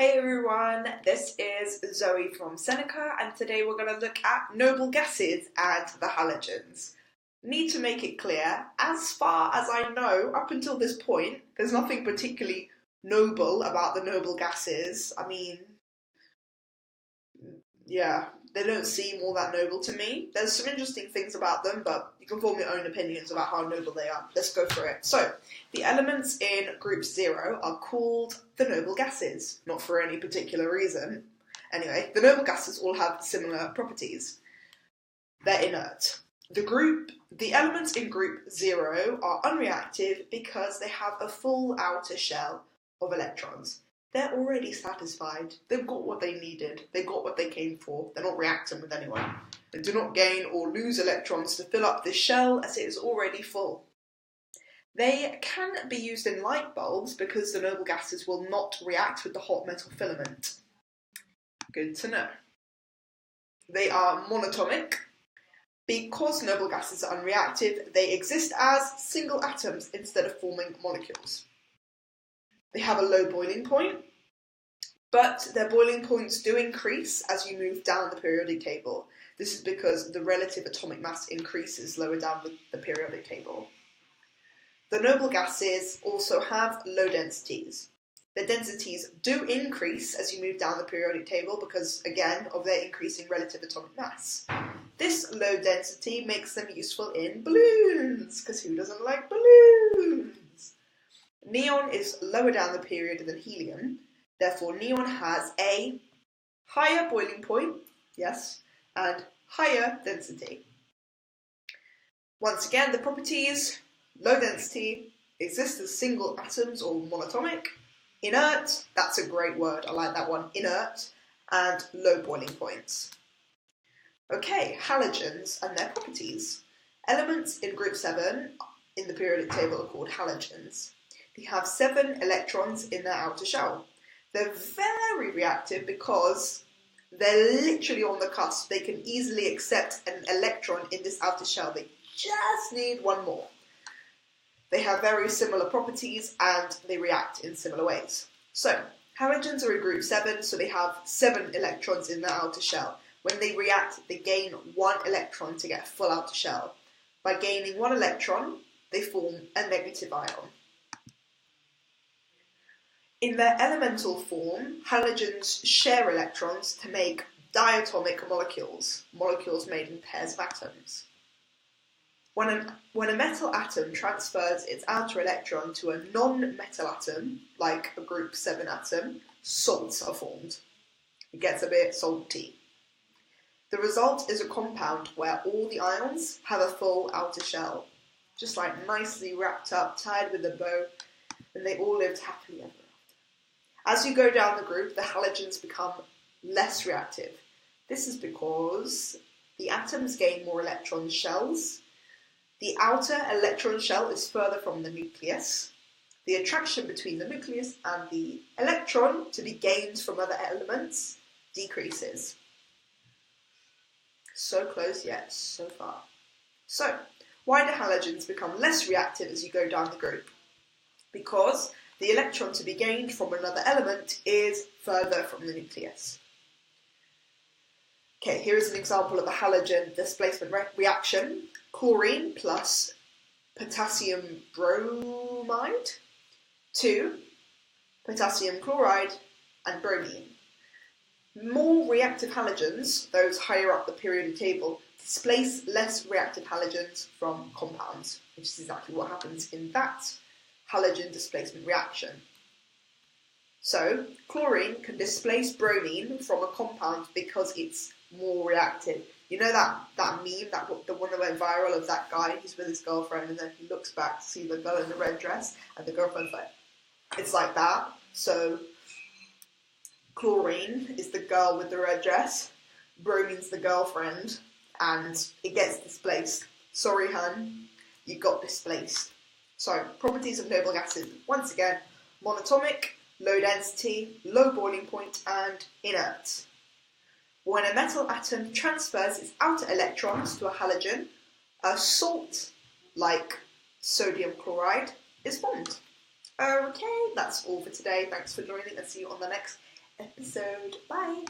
Hey everyone, this is Zoe from Seneca, and today we're going to look at noble gases and the halogens. Need to make it clear, as far as I know, up until this point, there's nothing particularly noble about the noble gases. They don't seem all that noble to me. There's some interesting things about them, but you can form your own opinions about how noble they are. Let's go for it. So, the elements in group 0 are called the noble gases, not for any particular reason. Anyway, the noble gases all have similar properties. They're inert. The elements in group 0 are unreactive because they have a full outer shell of electrons. They're already satisfied. They've got what they needed. They got what they came for. They're not reacting with anyone. They do not gain or lose electrons to fill up this shell as it is already full. They can be used in light bulbs because the noble gases will not react with the hot metal filament. Good to know. They are monatomic. Because noble gases are unreactive, they exist as single atoms instead of forming molecules. They have a low boiling point, but their boiling points do increase as you move down the periodic table. This is because the relative atomic mass increases lower down the periodic table. The noble gases also have low densities. Their densities do increase as you move down the periodic table because, again, of their increasing relative atomic mass. This low density makes them useful in balloons, because who doesn't like balloons? Neon is lower down the period than helium, therefore neon has a higher boiling point, yes, and higher density. Once again, the properties: low density, exist as single atoms or monatomic, inert, that's a great word, I like that one, inert, and low boiling points. Okay, halogens and their properties. Elements in group 7 in the periodic table are called halogens. They have 7 electrons in their outer shell. They're very reactive because they're literally on the cusp. They can easily accept an electron in this outer shell. They just need one more. They have very similar properties and they react in similar ways. So, halogens are in group 7, so they have 7 electrons in their outer shell. When they react, they gain 1 electron to get a full outer shell. By gaining 1 electron, they form a negative ion. In their elemental form, halogens share electrons to make diatomic molecules, molecules made in pairs of atoms. When a metal atom transfers its outer electron to a non-metal atom, like a group 7 atom, salts are formed. It gets a bit salty. The result is a compound where all the ions have a full outer shell, just like nicely wrapped up, tied with a bow, and they all lived happily ever after. As you go down the group, the halogens become less reactive. This is because the atoms gain more electron shells. The outer electron shell is further from the nucleus. The attraction between the nucleus and the electron to be gained from other elements decreases. So close yet so far. So, why do halogens become less reactive as you go down the group? Because the electron to be gained from another element is further from the nucleus. Okay, here is an example of a halogen displacement reaction. Chlorine plus potassium bromide to potassium chloride and bromine. More reactive halogens, those higher up the periodic table, displace less reactive halogens from compounds, which is exactly what happens in that halogen displacement reaction. So, chlorine can displace bromine from a compound because it's more reactive. You know that meme, the one that went viral of that guy who's with his girlfriend and then he looks back to see the girl in the red dress and the girlfriend's like, it's like that. So, chlorine is the girl with the red dress, bromine's the girlfriend, and it gets displaced. Sorry, hun, you got displaced. So, properties of noble gases, once again, monatomic, low density, low boiling point, and inert. When a metal atom transfers its outer electrons to a halogen, a salt, like sodium chloride, is formed. Okay, that's all for today. Thanks for joining and see you on the next episode. Bye!